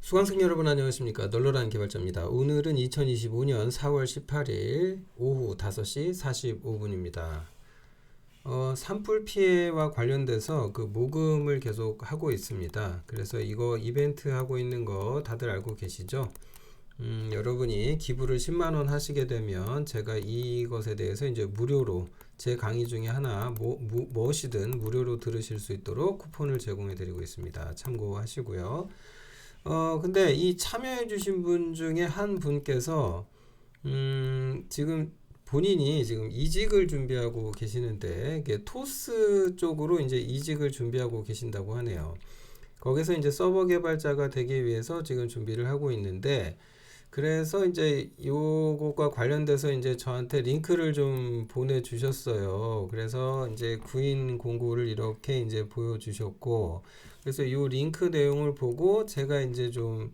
수강생 여러분 안녕하십니까. 널널한 개발자입니다. 오늘은 2025년 4월 18일 오후 5시 45분입니다. 산불 피해와 관련돼서 그 모금을 계속 하고 있습니다. 그래서 이거 이벤트 하고 있는 거 다들 알고 계시죠? 여러분이 기부를 10만원 하시게 되면 제가 이것에 대해서 이제 무료로 제 강의 중에 하나 무엇이든 무료로 들으실 수 있도록 쿠폰을 제공해 드리고 있습니다. 참고하시고요. 근데 이 참여해 주신 분 중에 한 분께서 지금 본인이 지금 이직을 준비하고 계시는데 이게 토스 쪽으로 이제 이직을 준비하고 계신다고 하네요. 거기서 이제 서버 개발자가 되기 위해서 지금 준비를 하고 있는데, 그래서 이제 요것과 관련돼서 이제 저한테 링크를 좀 보내주셨어요. 그래서 이제 구인 공고를 이렇게 이제 보여주셨고, 그래서 요 링크 내용을 보고 제가 이제 좀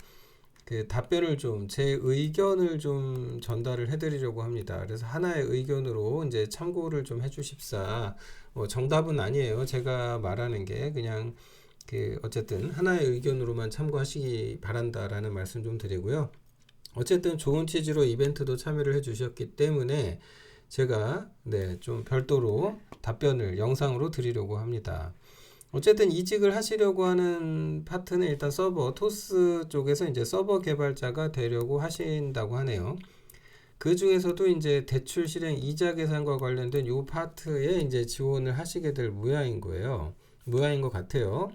그 답변을 좀 제 의견을 좀 전달을 해드리려고 합니다. 그래서 하나의 의견으로 이제 참고를 좀 해주십사. 정답은 아니에요. 제가 말하는 게 그냥 그 어쨌든 하나의 의견으로만 참고하시기 바란다라는 말씀 좀 드리고요. 어쨌든 좋은 취지로 이벤트도 참여를 해 주셨기 때문에 제가 좀 별도로 답변을 영상으로 드리려고 합니다. 어쨌든 이직을 하시려고 하는 파트는 일단 서버 토스 쪽에서 이제 서버 개발자가 되려고 하신다고 하네요. 그 중에서도 이제 대출 실행 이자 계산과 관련된 요 파트에 이제 지원을 하시게 될 모양인 것 같아요.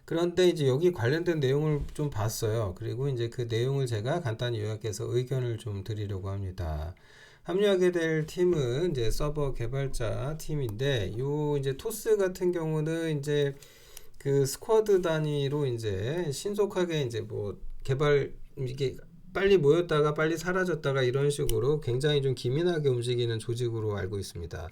그런데 이제 여기 관련된 내용을 좀 봤어요. 그리고 이제 그 내용을 제가 간단히 요약해서 의견을 좀 드리려고 합니다. 합류하게 될 팀은 이제 서버 개발자 팀인데, 요 이제 토스 같은 경우는 이제 그 스쿼드 단위로 이제 신속하게 이제 뭐 개발 이게 빨리 모였다가 빨리 사라졌다가 이런 식으로 굉장히 좀 기민하게 움직이는 조직으로 알고 있습니다.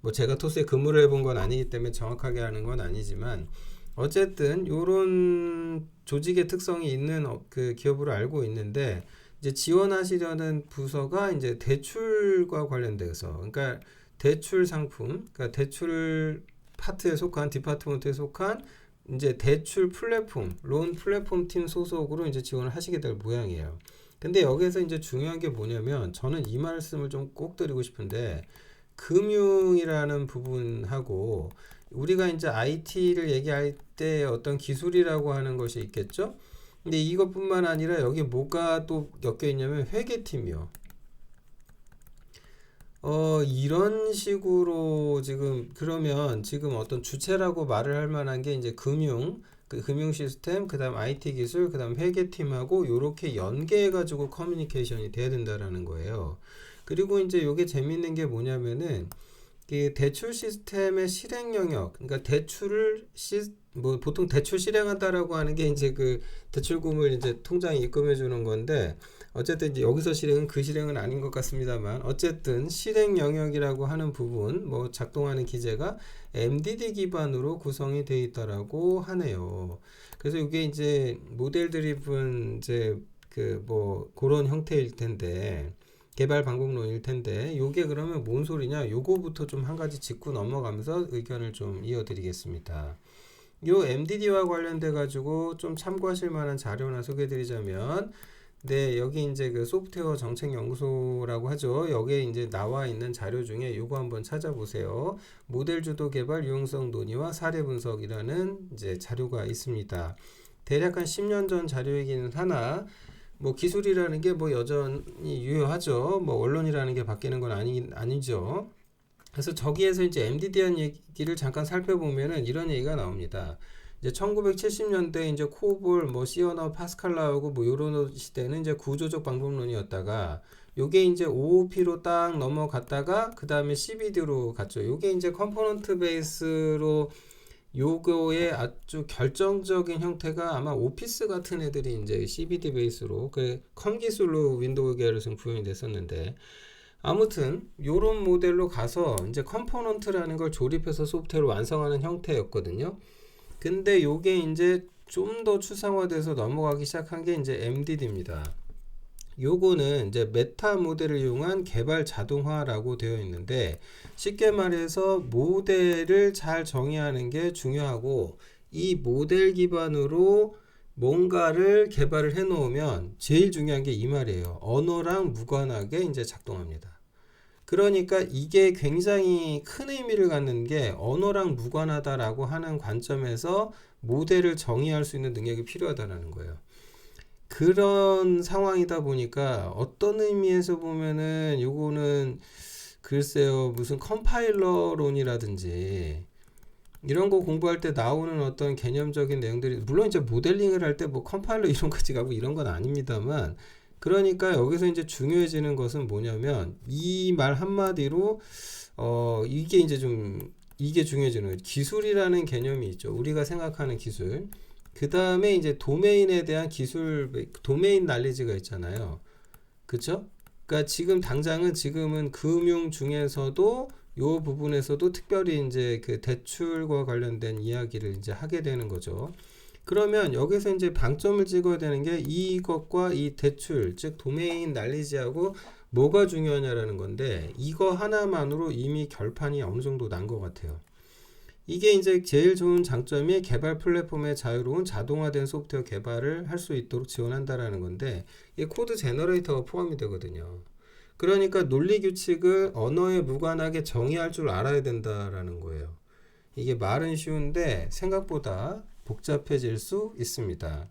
뭐 제가 토스에 근무를 해본 건 아니기 때문에 정확하게 아는 건 아니지만, 어쨌든 요런 조직의 특성이 있는 그 기업으로 알고 있는데, 이제 지원하시려는 부서가 이제 대출과 관련돼서, 그러니까 대출 상품, 그러니까 대출 파트에 속한 디파트먼트에 속한 이제 대출 플랫폼, 론 플랫폼 팀 소속으로 이제 지원을 하시게 될 모양이에요. 근데 여기서 이제 중요한 게 뭐냐면, 저는 이 말씀을 좀 꼭 드리고 싶은데, 금융이라는 부분하고 우리가 이제 IT를 얘기할 때 어떤 기술이라고 하는 것이 있겠죠? 근데 이것뿐만 아니라 여기 뭐가 또 엮여 있냐면 회계팀이요. 이런 식으로 지금 그러면 지금 어떤 주체라고 말을 할 만한 게 이제 그 금융 시스템, 그다음 IT 기술, 그다음 회계팀하고 요렇게 연계해 가지고 커뮤니케이션이 돼야 된다라는 거예요. 그리고 이제 요게 재밌는 게 뭐냐면은 이 대출 시스템의 실행 영역, 그러니까 뭐 보통 대출 실행한다라고 하는 게 이제 그 대출금을 이제 통장에 입금해 주는 건데, 어쨌든 이제 여기서 실행은 그 실행은 아닌 것 같습니다만, 어쨌든 실행 영역이라고 하는 부분, 뭐 작동하는 기제가 MDD 기반으로 구성이 되어 있다라고 하네요. 그래서 이게 이제 모델 드리븐 이제 그 뭐 그런 형태일 텐데, 개발 방법론일 텐데, 요게 그러면 뭔 소리냐? 요거부터 좀 한 가지 짚고 넘어가면서 의견을 좀 이어드리겠습니다. 요 MDD와 관련돼 가지고 좀 참고하실 만한 자료나 소개해 드리자면, 여기 이제 그 소프트웨어 정책 연구소라고 하죠. 여기에 이제 나와 있는 자료 중에 요거 한번 찾아보세요. 모델 주도 개발 유용성 논의와 사례 분석이라는 이제 자료가 있습니다. 대략 한 10년 전 자료이기는 하나, 뭐 기술이라는 게 뭐 여전히 유효하죠. 뭐 언론이라는 게 바뀌는 건 아니죠. 그래서 저기에서 이제 MDD한 얘기를 잠깐 살펴보면은 이런 얘기가 나옵니다. 이제 1970년대 이제 코볼, 뭐 시어너, 파스칼 나오고 뭐 요런 시대는 이제 구조적 방법론이었다가, 요게 이제 OOP로 딱 넘어갔다가 그 다음에 CBD로 갔죠. 요게 이제 컴포넌트 베이스로 요거의 아주 결정적인 형태가 아마 오피스 같은 애들이 이제 CBD 베이스로 그 컴 기술로 윈도우 계열에서 구현이 됐었는데, 아무튼 요런 모델로 가서 이제 컴포넌트라는 걸 조립해서 소프트웨어를 완성하는 형태였거든요. 근데 요게 이제 좀 더 추상화돼서 넘어가기 시작한 게 이제 MDD입니다. 요거는 이제 메타 모델을 이용한 개발 자동화라고 되어 있는데, 쉽게 말해서 모델을 잘 정의하는 게 중요하고, 이 모델 기반으로 뭔가를 개발을 해 놓으면 제일 중요한 게 이 말이에요. 언어랑 무관하게 이제 작동합니다. 그러니까 이게 굉장히 큰 의미를 갖는 게 언어랑 무관하다라고 하는 관점에서 모델을 정의할 수 있는 능력이 필요하다는 거예요. 그런 상황이다 보니까 어떤 의미에서 보면은 요거는 글쎄요, 무슨 컴파일러론이라든지 이런 거 공부할 때 나오는 어떤 개념적인 내용들이, 물론 이제 모델링을 할 때 뭐 컴파일러 이론까지 가고 이런 건 아닙니다만, 그러니까 여기서 이제 중요해지는 것은 뭐냐면 이 말 한마디로 이게 이제 좀 이게 중요해지는 거예요. 기술이라는 개념이 있죠. 우리가 생각하는 기술. 그 다음에 이제 도메인에 대한 기술, 도메인 날리지가 있잖아요. 그쵸? 그러니까 지금은 금융 중에서도 요 부분에서도 특별히 이제 그 대출과 관련된 이야기를 이제 하게 되는 거죠. 그러면 여기서 이제 방점을 찍어야 되는 게 이것과 이 대출, 즉 도메인 날리지하고 뭐가 중요하냐라는 건데, 이거 하나만으로 이미 결판이 어느 정도 난 것 같아요. 이게 이제 제일 좋은 장점이 개발 플랫폼의 자유로운 자동화된 소프트웨어 개발을 할 수 있도록 지원한다라는 건데, 이 코드 제너레이터가 포함이 되거든요. 그러니까 논리 규칙을 언어에 무관하게 정의할 줄 알아야 된다라는 거예요. 이게 말은 쉬운데 생각보다 복잡해질 수 있습니다.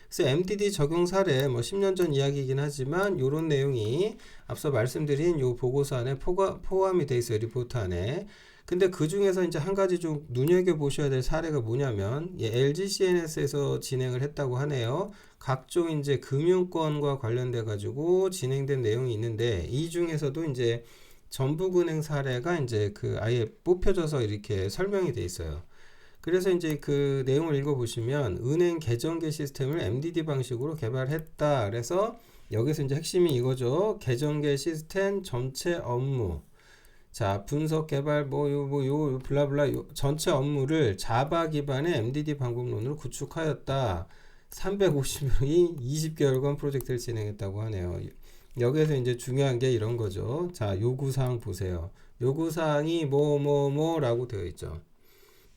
그래서 MDD 적용 사례, 뭐 10년 전 이야기이긴 하지만 이런 내용이 앞서 말씀드린 이 보고서 안에 포함이 돼 있어요. 리포트 안에. 근데 그 중에서 이제 한 가지 좀 눈여겨보셔야 될 사례가 뭐냐면, LG CNS에서 진행을 했다고 하네요. 각종 이제 금융권과 관련돼 가지고 진행된 내용이 있는데, 이 중에서도 이제 전북은행 사례가 이제 그 아예 뽑혀져서 이렇게 설명이 돼 있어요. 그래서 이제 그 내용을 읽어보시면, 은행 계정계 시스템을 MDD 방식으로 개발했다. 그래서 여기서 이제 핵심이 이거죠. 계정계 시스템 전체 업무. 자, 분석 개발 요 블라블라 전체 업무를 자바 기반의 MDD 방법론으로 구축하였다. 350명이 20개월간 프로젝트를 진행했다고 하네요. 여기에서 이제 중요한 게 이런 거죠. 자, 요구사항 보세요. 요구사항이 뭐라고 되어 있죠.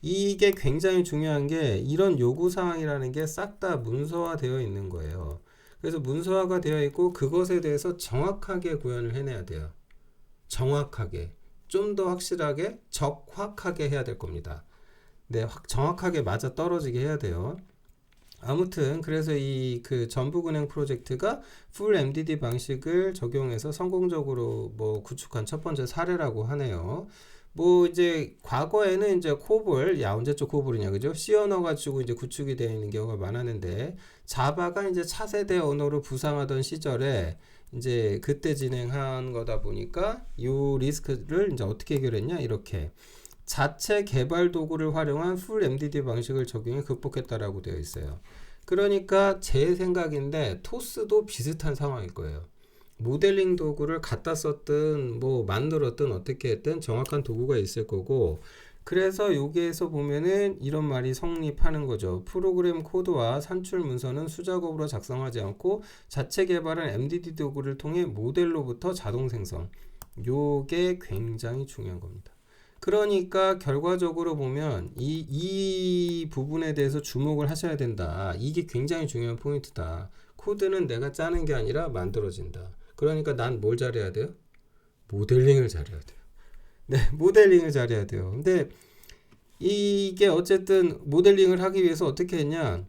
이게 굉장히 중요한 게, 이런 요구사항이라는 게 싹 다 문서화되어 있는 거예요. 그래서 문서화가 되어 있고 그것에 대해서 정확하게 구현을 해내야 돼요. 정확하게. 좀 더 확실하게, 적확하게 해야 될 겁니다. 네, 정확하게 맞아 떨어지게 해야 돼요. 아무튼 그래서 이 그 전북은행 프로젝트가 풀 MDD 방식을 적용해서 성공적으로 뭐 구축한 첫 번째 사례라고 하네요. 뭐 이제 과거에는 이제 코볼, 언제적 코볼이냐, 그죠? C 언어 가지고 이제 구축이 되어 있는 경우가 많았는데, 자바가 이제 차세대 언어로 부상하던 시절에 이제 그때 진행한 거다 보니까 요 리스크를 이제 어떻게 해결했냐, 이렇게 자체 개발 도구를 활용한 풀 MDD 방식을 적용해 극복했다라고 되어 있어요. 그러니까 제 생각인데 토스도 비슷한 상황일 거예요. 모델링 도구를 갖다 썼든 뭐 만들었든 어떻게 했든 정확한 도구가 있을 거고, 그래서 여기에서 보면은 이런 말이 성립하는 거죠. 프로그램 코드와 산출 문서는 수작업으로 작성하지 않고 자체 개발한 MDD 도구를 통해 모델로부터 자동 생성. 요게 굉장히 중요한 겁니다. 그러니까 결과적으로 보면 이 부분에 대해서 주목을 하셔야 된다. 이게 굉장히 중요한 포인트다. 코드는 내가 짜는 게 아니라 만들어진다. 그러니까 난 뭘 잘해야 돼요? 모델링을 잘해야 돼요. 네, 모델링을 잘해야 돼요. 근데 이게 어쨌든 모델링을 하기 위해서 어떻게 했냐?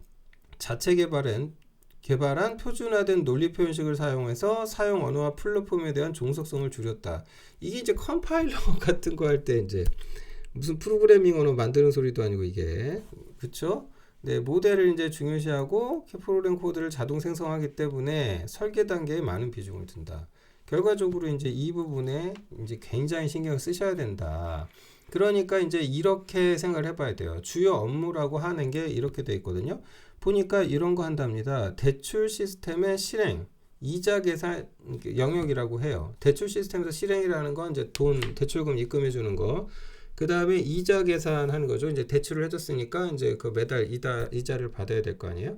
자체 개발한 표준화된 논리 표현식을 사용해서 사용 언어와 플랫폼에 대한 종속성을 줄였다. 이게 이제 컴파일러 같은 거 할 때 이제 무슨 프로그래밍 언어 만드는 소리도 아니고 이게, 그쵸? 네, 모델을 이제 중요시하고 프로그램 코드를 자동 생성하기 때문에 설계 단계에 많은 비중을 둔다. 결과적으로 이제 이 부분에 이제 굉장히 신경을 쓰셔야 된다. 그러니까 이제 이렇게 생각을 해봐야 돼요. 주요 업무라고 하는 게 이렇게 돼 있거든요. 보니까 이런 거 한답니다. 대출 시스템의 실행, 이자 계산 영역이라고 해요. 대출 시스템에서 실행이라는 건 이제 돈, 대출금 입금해 주는 거. 그 다음에 이자 계산하는 거죠. 이제 대출을 해줬으니까 이제 그 매달 이자를 받아야 될 거 아니에요.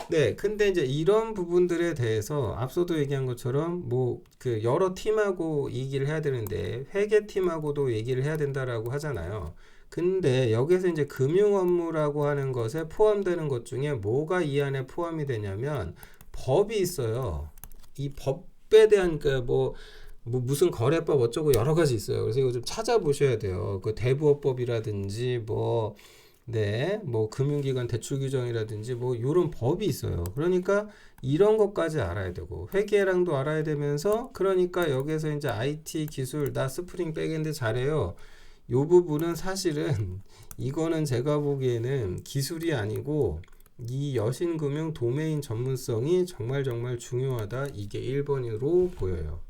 네, 근데 이제 이런 부분들에 대해서 앞서도 얘기한 것처럼 뭐 그 여러 팀하고 얘기를 해야 되는데 회계 팀하고도 얘기를 해야 된다라고 하잖아요. 근데 여기서 이제 금융 업무라고 하는 것에 포함되는 것 중에 뭐가 이 안에 포함이 되냐면 법이 있어요. 이 법에 대한 뭐 무슨 거래법 어쩌고 여러 가지 있어요. 그래서 이거 좀 찾아보셔야 돼요. 그 대부업법이라든지 뭐 금융기관 대출 규정이라든지 뭐 이런 법이 있어요. 그러니까 이런 것까지 알아야 되고 회계랑도 알아야 되면서 그러니까 여기서 이제 IT 기술 나 스프링 백엔드 잘해요. 요 부분은 사실은 이거는 제가 보기에는 기술이 아니고 이 여신금융 도메인 전문성이 정말 중요하다. 이게 1번으로 보여요.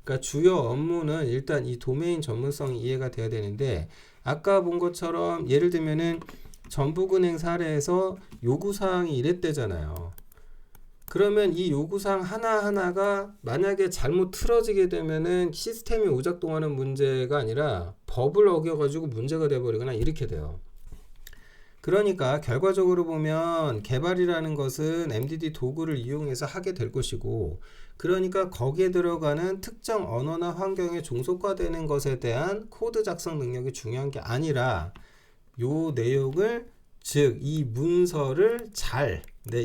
그러니까 주요 업무는 일단 이 도메인 전문성이 이해가 돼야 되는데 아까 본 것처럼 예를 들면은 전북은행 사례에서 요구사항이 이랬대잖아요. 그러면 이 요구사항 하나하나가 만약에 잘못 틀어지게 되면은 시스템이 오작동하는 문제가 아니라 법을 어겨가지고 문제가 돼버리거나 이렇게 돼요. 그러니까 결과적으로 보면 개발이라는 것은 MDD 도구를 이용해서 하게 될 것이고 그러니까 거기에 들어가는 특정 언어나 환경에 종속화되는 것에 대한 코드 작성 능력이 중요한 게 아니라 요 내용을 즉 이 문서를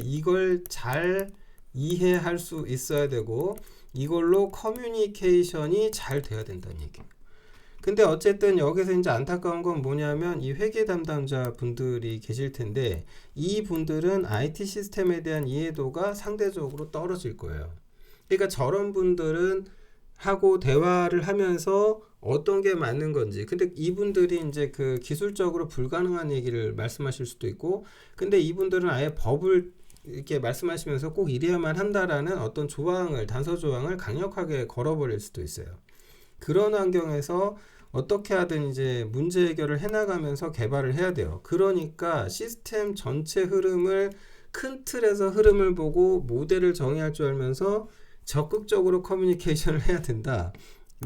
이걸 잘 이해할 수 있어야 되고 이걸로 커뮤니케이션이 잘 돼야 된다는 얘기예요. 근데 어쨌든 여기서 이제 안타까운 건 뭐냐면 이 회계 담당자 분들이 계실 텐데 이 분들은 IT 시스템에 대한 이해도가 상대적으로 떨어질 거예요. 그러니까 저런 분들은 하고 대화를 하면서 어떤 게 맞는 건지 근데 이분들이 이제 그 기술적으로 불가능한 얘기를 말씀하실 수도 있고 근데 이분들은 아예 법을 이렇게 말씀하시면서 꼭 이래야만 한다라는 어떤 단서 조항을 강력하게 걸어버릴 수도 있어요. 그런 환경에서 어떻게 하든 이제 문제 해결을 해나가면서 개발을 해야 돼요. 그러니까 시스템 전체 흐름을 큰 틀에서 흐름을 보고 모델을 정의할 줄 알면서 적극적으로 커뮤니케이션을 해야 된다.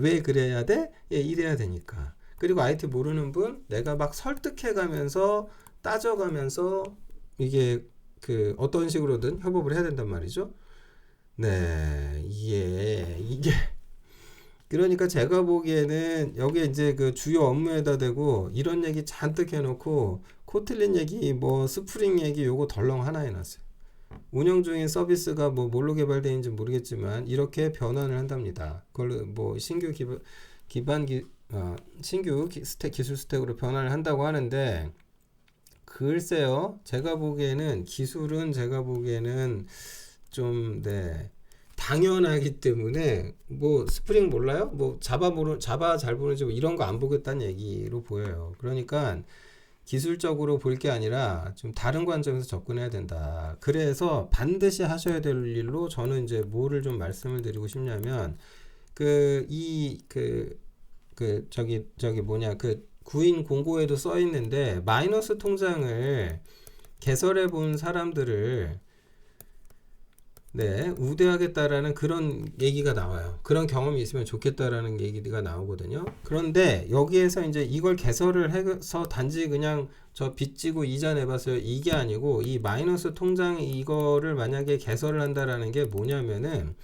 왜 그래야 돼? 이래야 되니까. 그리고 IT 모르는 분 내가 막 설득해가면서 따져가면서 이게 그 어떤 식으로든 협업을 해야 된단 말이죠. 네, 이게 그러니까 제가 보기에는 여기 이제 그 주요 업무에다 대고 이런 얘기 잔뜩 해놓고 코틀린 얘기 뭐 스프링 얘기 요거 덜렁 하나 해놨어요. 운영 중인 서비스가 뭐 뭘로 개발되는지 모르겠지만 이렇게 변환을 한답니다. 그걸 뭐 신규 기술 스택으로 변환을 한다고 하는데 글쎄요. 기술은 제가 보기에는 좀 당연하기 때문에 뭐 스프링 몰라요? 뭐 자바 잘 보는지 뭐 이런 거 안 보겠다는 얘기로 보여요. 그러니까 기술적으로 볼 게 아니라 좀 다른 관점에서 접근해야 된다. 그래서 반드시 하셔야 될 일로 저는 이제 뭐를 좀 말씀을 드리고 싶냐면 구인 공고에도 써 있는데 마이너스 통장을 개설해 본 사람들을 우대하겠다라는 그런 얘기가 나와요. 그런 경험이 있으면 좋겠다라는 얘기가 나오거든요. 그런데 여기에서 이제 이걸 개설을 해서 단지 그냥 저 빚지고 이자 내봤어요. 이게 아니고 이 마이너스 통장 이거를 만약에 개설을 한다라는 게 뭐냐면은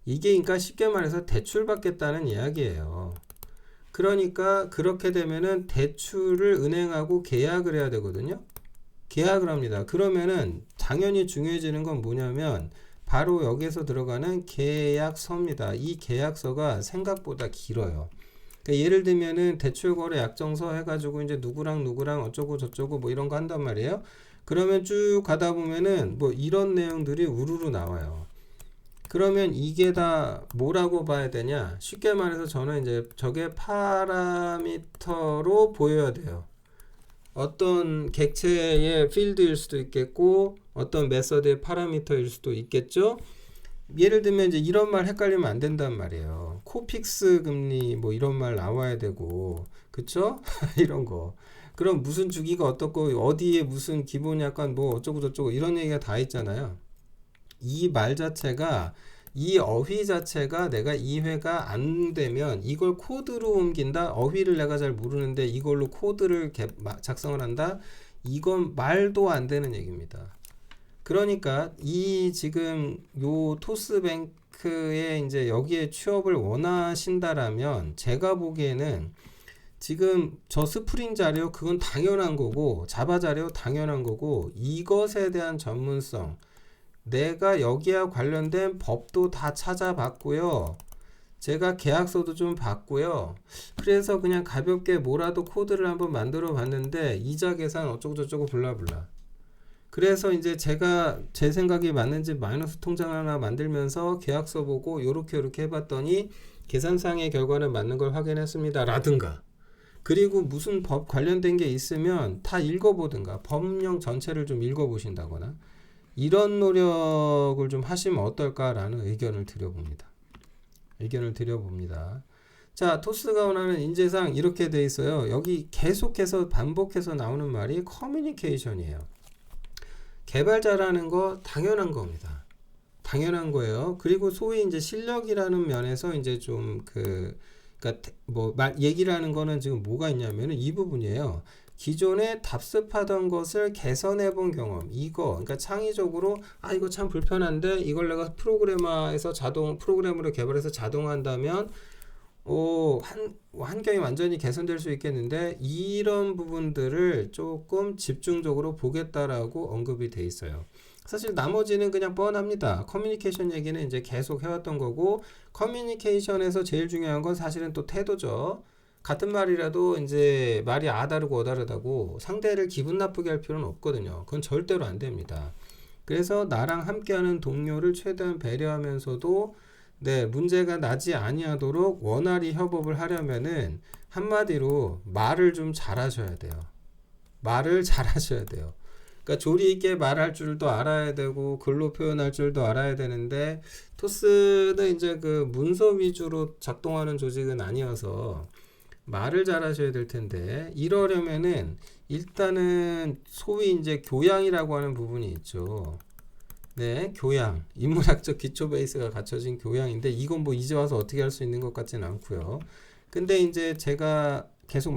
이게 그러니까 쉽게 말해서 대출 받겠다는 이야기예요. 그러니까 그렇게 되면은 대출을 은행하고 계약을 해야 되거든요. 계약을 합니다. 그러면은 당연히 중요해지는 건 뭐냐면 바로 여기에서 들어가는 계약서입니다. 이 계약서가 생각보다 길어요. 그러니까 예를 들면은 대출거래 약정서 해가지고 이제 누구랑 어쩌고 저쩌고 뭐 이런 거 한단 말이에요. 그러면 쭉 가다 보면은 뭐 이런 내용들이 우르르 나와요. 그러면 이게 다 뭐라고 봐야 되냐? 쉽게 말해서 저는 이제 저게 파라미터로 보여야 돼요. 어떤 객체의 필드일 수도 있겠고 어떤 메서드의 파라미터일 수도 있겠죠. 예를 들면 이제 이런 말 헷갈리면 안 된단 말이에요. 코픽스 금리 뭐 이런 말 나와야 되고 그쵸? 이런 거. 그럼 무슨 주기가 어떻고 어디에 무슨 기본 약관 뭐 어쩌고 저쩌고 이런 얘기가 다 있잖아요. 이 말 자체가 이 어휘 자체가 내가 이해가 안 되면 이걸 코드로 옮긴다. 어휘를 내가 잘 모르는데 이걸로 코드를 작성을 한다. 이건 말도 안 되는 얘기입니다. 그러니까 이 지금 요 토스뱅크에 이제 여기에 취업을 원하신다라면 제가 보기에는 지금 저 스프링 자료 그건 당연한 거고 자바 자료 당연한 거고 이것에 대한 전문성 내가 여기와 관련된 법도 다 찾아봤고요. 제가 계약서도 좀 봤고요. 그래서 그냥 가볍게 뭐라도 코드를 한번 만들어 봤는데 이자 계산 어쩌고저쩌고 블라블라. 그래서 이제 제가 제 생각이 맞는지 마이너스 통장 하나 만들면서 계약서 보고 요렇게 해봤더니 계산상의 결과는 맞는 걸 확인했습니다. 라든가. 그리고 무슨 법 관련된 게 있으면 다 읽어보든가 법령 전체를 좀 읽어보신다거나 이런 노력을 좀 하시면 어떨까라는 의견을 드려봅니다. 자, 토스가 원하는 인재상 이렇게 돼 있어요. 여기 계속해서 반복해서 나오는 말이 커뮤니케이션이에요. 개발자라는 거 당연한 겁니다. 당연한 거예요. 그리고 소위 이제 실력이라는 면에서 이제 좀 그러니까 뭐 얘기를 하는 거는 지금 뭐가 있냐면은 이 부분이에요. 기존에 답습하던 것을 개선해 본 경험 이거 그러니까 창의적으로 이거 참 불편한데 이걸 내가 프로그래머에서 프로그램으로 개발해서 자동화한다면 환경이 완전히 개선될 수 있겠는데 이런 부분들을 조금 집중적으로 보겠다라고 언급이 돼 있어요. 사실 나머지는 그냥 뻔합니다. 커뮤니케이션 얘기는 이제 계속 해왔던 거고 커뮤니케이션에서 제일 중요한 건 사실은 또 태도죠. 같은 말이라도 이제 말이 아다르고 어다르다고 상대를 기분 나쁘게 할 필요는 없거든요. 그건 절대로 안 됩니다. 그래서 나랑 함께하는 동료를 최대한 배려하면서도 문제가 나지 아니하도록 원활히 협업을 하려면은 한마디로 말을 좀 잘하셔야 돼요. 그러니까 조리 있게 말할 줄도 알아야 되고 글로 표현할 줄도 알아야 되는데 토스는 이제 그 문서 위주로 작동하는 조직은 아니어서 말을 잘하셔야 될 텐데 이러려면은 일단은 소위 이제 교양이라고 하는 부분이 있죠. 교양, 인문학적 기초 베이스가 갖춰진 교양인데 이건 뭐 이제 와서 어떻게 할 수 있는 것 같지는 않고요. 근데 이제 제가 계속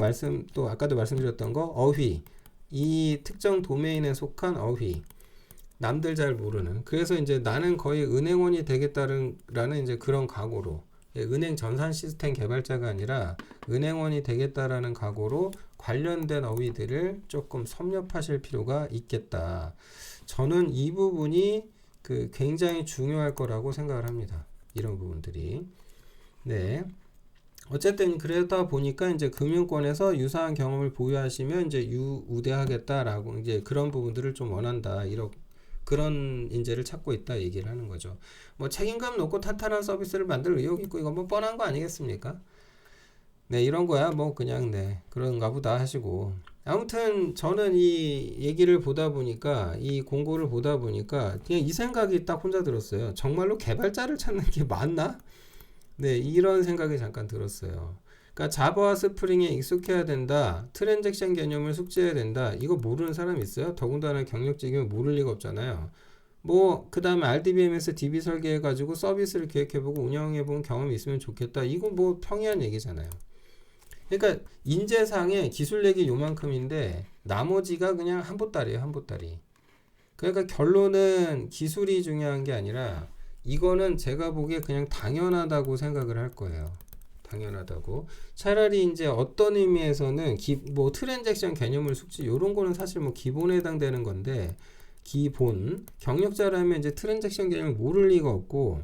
또 아까도 말씀드렸던 거 어휘, 이 특정 도메인에 속한 어휘, 남들 잘 모르는. 그래서 이제 나는 거의 은행원이 되겠다라는 이제 그런 각오로 은행 전산 시스템 개발자가 아니라 은행원이 되겠다라는 각오로 관련된 어휘들을 조금 섭렵하실 필요가 있겠다. 저는 이 부분이 굉장히 중요할 거라고 생각을 합니다. 이런 부분들이. 어쨌든 그러다 보니까 이제 금융권에서 유사한 경험을 보유하시면 이제 우대하겠다라고 이제 그런 부분들을 좀 원한다. 그런 인재를 찾고 있다 얘기를 하는 거죠. 뭐 책임감 높고 탄탄한 서비스를 만들 의욕이 있고 이건 뭐 뻔한 거 아니겠습니까? 이런 거야 뭐 그냥 그런가 보다 하시고 아무튼 저는 이 얘기를 보다 보니까 이 공고를 보다 보니까 그냥 이 생각이 딱 혼자 들었어요. 정말로 개발자를 찾는 게 맞나? 이런 생각이 잠깐 들었어요. 그러니까 자바와 스프링에 익숙해야 된다. 트랜잭션 개념을 숙지해야 된다. 이거 모르는 사람 있어요? 더군다나 경력직이면 모를 리가 없잖아요. 그 다음에 RDBMS DB 설계해가지고 서비스를 계획해보고 운영해본 경험이 있으면 좋겠다. 이거 뭐 평이한 얘기잖아요. 그러니까 인재상의 기술 얘기 요만큼인데 나머지가 그냥 한보따리예요. 한보따리. 그러니까 결론은 기술이 중요한 게 아니라 이거는 제가 보기에 그냥 당연하다고 생각을 할 거예요. 당연하다고. 차라리 이제 어떤 의미에서는 뭐 트랜잭션 개념을 숙지 이런 거는 사실 뭐 기본에 해당되는 건데 기본 경력자라면 이제 트랜잭션 개념을 모를 리가 없고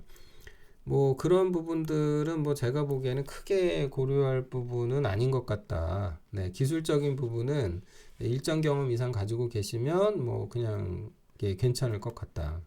뭐 그런 부분들은 뭐 제가 보기에는 크게 고려할 부분은 아닌 것 같다. 기술적인 부분은 일정 경험 이상 가지고 계시면 뭐 그냥 괜찮을 것 같다.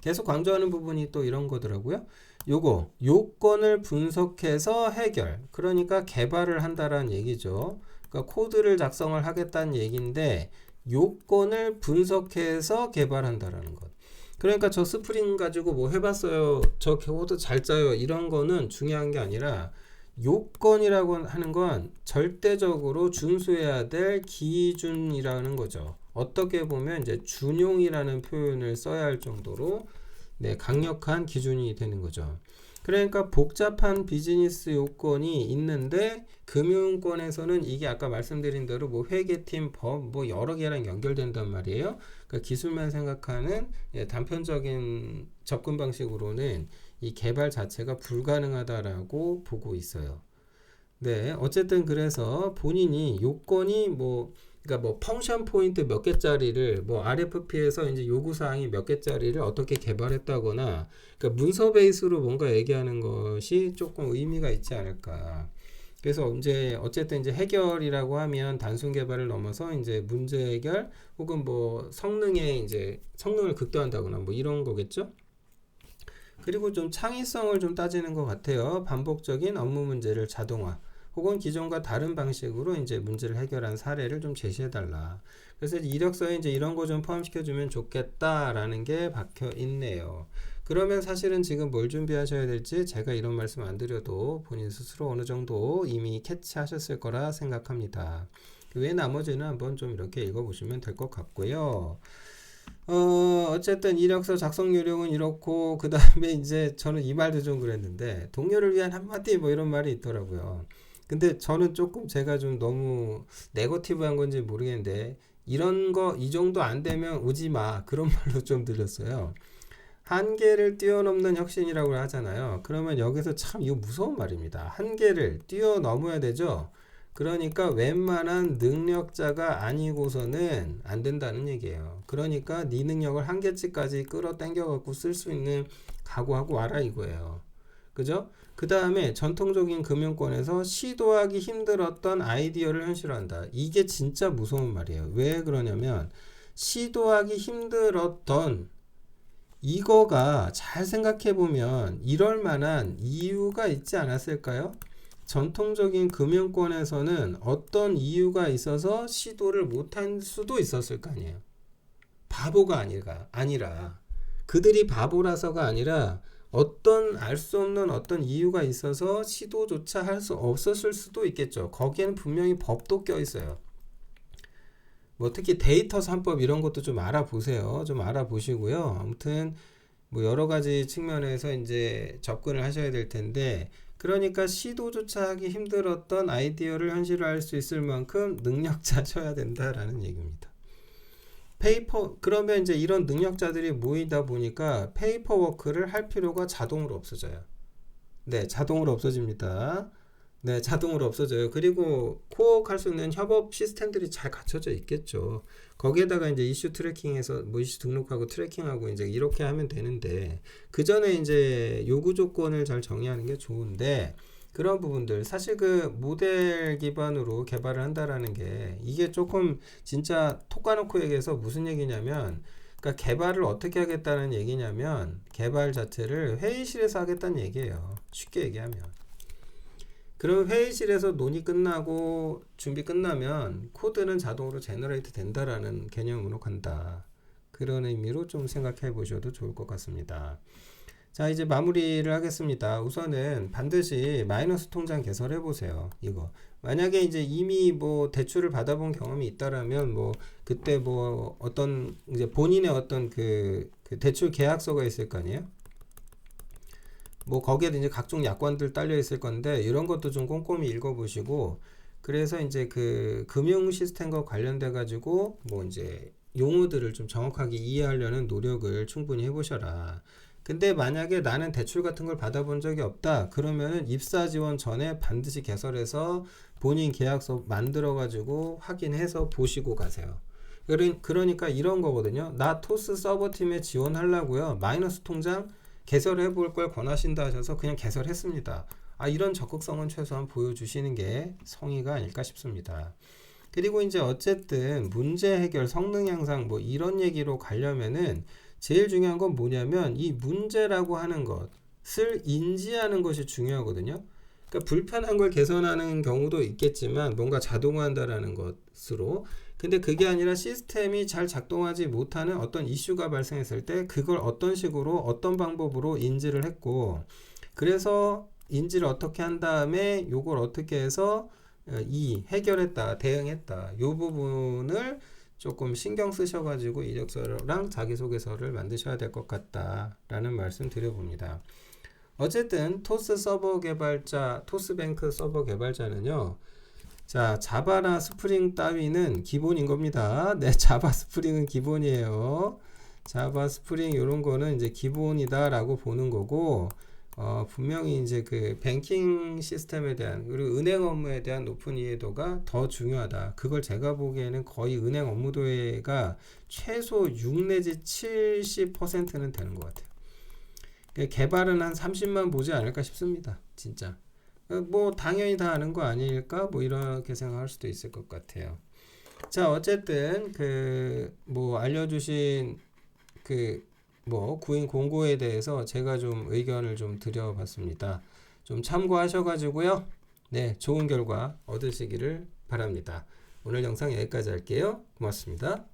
계속 강조하는 부분이 또 이런 거더라고요. 요거 요건을 분석해서 해결. 그러니까 개발을 한다라는 얘기죠. 그러니까 코드를 작성을 하겠다는 얘기인데 요건을 분석해서 개발한다라는 것. 그러니까 저 스프링 가지고 뭐 해봤어요. 저 코드 잘 짜요. 이런 거는 중요한 게 아니라 요건이라고 하는 건 절대적으로 준수해야 될 기준이라는 거죠. 어떻게 보면 이제 준용이라는 표현을 써야 할 정도로 강력한 기준이 되는 거죠. 그러니까 복잡한 비즈니스 요건이 있는데 금융권에서는 이게 아까 말씀드린 대로 뭐 회계팀, 법, 뭐 여러 개랑 연결된단 말이에요. 그러니까 기술만 생각하는 단편적인 접근 방식으로는 이 개발 자체가 불가능하다라고 보고 있어요. 네, 어쨌든 그래서 본인이 요건이 뭐 그러니까 뭐 펑션 포인트 몇 개짜리를 뭐 RFP에서 이제 요구 사항이 몇 개짜리를 어떻게 개발했다거나 그러니까 문서 베이스로 뭔가 얘기하는 것이 조금 의미가 있지 않을까. 그래서 이제 어쨌든 이제 해결이라고 하면 단순 개발을 넘어서 이제 문제 해결 혹은 뭐 성능의 이제 성능을 극대화한다거나 뭐 이런 거겠죠. 그리고 좀 창의성을 좀 따지는 것 같아요. 반복적인 업무 문제를 자동화 혹은 기존과 다른 방식으로 이제 문제를 해결한 사례를 좀 제시해달라. 그래서 이력서에 이제 이런 거 좀 포함시켜주면 좋겠다라는 게 박혀 있네요. 그러면 사실은 지금 뭘 준비하셔야 될지 제가 이런 말씀 안 드려도 본인 스스로 어느 정도 이미 캐치하셨을 거라 생각합니다. 그 외 나머지는 한번 좀 이렇게 읽어보시면 될 것 같고요. 어쨌든 이력서 작성 요령은 이렇고, 그 다음에 이제 저는 이 말도 좀 그랬는데, 동료를 위한 한마디 뭐 이런 말이 있더라고요. 근데 저는 조금 제가 좀 너무 네거티브한 건지 모르겠는데, 이런 거, 이 정도 안 되면 오지 마. 그런 말로 좀 들렸어요. 한계를 뛰어넘는 혁신이라고 하잖아요. 그러면 여기서 참 이거 무서운 말입니다. 한계를 뛰어넘어야 되죠. 그러니까 웬만한 능력자가 아니고서는 안 된다는 얘기예요. 그러니까 네 능력을 한계치까지 끌어당겨 갖고 쓸 수 있는 각오하고 와라 이거예요. 그죠? 그 다음에 전통적인 금융권에서 시도하기 힘들었던 아이디어를 현실화한다. 이게 진짜 무서운 말이에요. 왜 그러냐면 시도하기 힘들었던 이거가 잘 생각해 보면 이럴 만한 이유가 있지 않았을까요? 전통적인 금융권에서는 어떤 이유가 있어서 시도를 못한 수도 있었을 거 아니에요. 바보가 아니라 그들이 바보라서가 아니라 어떤 알 수 없는 어떤 이유가 있어서 시도조차 할 수 없었을 수도 있겠죠. 거기에는 분명히 법도 껴 있어요. 뭐 특히 데이터 산법 이런 것도 좀 알아보세요. 좀 알아보시고요. 아무튼 뭐 여러 가지 측면에서 이제 접근을 하셔야 될 텐데 그러니까 시도조차 하기 힘들었던 아이디어를 현실화할 수 있을 만큼 능력자셔야 된다라는 얘기입니다. 그러면 이제 이런 능력자들이 모이다 보니까 페이퍼워크를 할 필요가 자동으로 없어져요. 네, 자동으로 없어집니다. 네, 자동으로 없어져요. 그리고 코어할 수 있는 협업 시스템들이 잘 갖춰져 있겠죠. 거기에다가 이제 이슈 트래킹해서 뭐 이슈 등록하고 트래킹하고 이제 이렇게 하면 되는데 그 전에 이제 요구 조건을 잘 정의하는 게 좋은데 그런 부분들 사실 그 모델 기반으로 개발을 한다라는 게 이게 조금 진짜 톡 까놓고 얘기해서 무슨 얘기냐면 그러니까 개발을 어떻게 하겠다는 얘기냐면 개발 자체를 회의실에서 하겠다는 얘기예요. 쉽게 얘기하면. 그럼 회의실에서 논의 끝나고 준비 끝나면 코드는 자동으로 제너레이트 된다라는 개념으로 간다. 그런 의미로 좀 생각해 보셔도 좋을 것 같습니다. 자, 이제 마무리를 하겠습니다. 우선은 반드시 마이너스 통장 개설해 보세요. 이거. 만약에 이제 이미 뭐 대출을 받아본 경험이 있다라면 뭐 그때 뭐 어떤 이제 본인의 어떤 그 대출 계약서가 있을 거 아니에요? 뭐 거기에 이제 각종 약관들 딸려 있을 건데 이런 것도 좀 꼼꼼히 읽어보시고 그래서 이제 그 금융 시스템과 관련돼 가지고 뭐 이제 용어들을 좀 정확하게 이해하려는 노력을 충분히 해보셔라. 근데 만약에 나는 대출 같은 걸 받아본 적이 없다 그러면은 입사 지원 전에 반드시 개설해서 본인 계약서 만들어 가지고 확인해서 보시고 가세요. 그러니까 이런 거거든요. 나 토스 서버팀에 지원하려고요. 마이너스 통장 개설해 볼 걸 권하신다 하셔서 그냥 개설했습니다. 이런 적극성은 최소한 보여주시는 게 성의가 아닐까 싶습니다. 그리고 이제 어쨌든 문제 해결, 성능 향상 뭐 이런 얘기로 가려면은 제일 중요한 건 뭐냐면 이 문제라고 하는 것을 인지하는 것이 중요하거든요. 그러니까 불편한 걸 개선하는 경우도 있겠지만 뭔가 자동화한다라는 것으로 근데 그게 아니라 시스템이 잘 작동하지 못하는 어떤 이슈가 발생했을 때 그걸 어떤 식으로 어떤 방법으로 인지를 했고 그래서 인지를 어떻게 한 다음에 요걸 어떻게 해서 해결했다 대응했다 요 부분을 조금 신경 쓰셔가지고 이력서랑 자기소개서를 만드셔야 될 것 같다라는 말씀 드려봅니다. 어쨌든 토스 서버 개발자, 토스뱅크 서버 개발자는요. 자, 자바나 스프링 따위는 기본인 겁니다. 네, 자바 스프링은 기본이에요. 자바 스프링 이런 거는 이제 기본이다라고 보는 거고 분명히 이제 그 뱅킹 시스템에 대한 그리고 은행 업무에 대한 높은 이해도가 더 중요하다. 그걸 제가 보기에는 거의 은행 업무도가 최소 6 내지 70%는 되는 것 같아요. 개발은 한 30만 보지 않을까 싶습니다. 진짜. 뭐 당연히 다 아는 거 아닐까? 뭐 이렇게 생각할 수도 있을 것 같아요. 자, 어쨌든 그 뭐 알려주신 그 뭐 구인 공고에 대해서 제가 좀 의견을 좀 드려봤습니다. 좀 참고하셔가지고요. 네, 좋은 결과 얻으시기를 바랍니다. 오늘 영상 여기까지 할게요. 고맙습니다.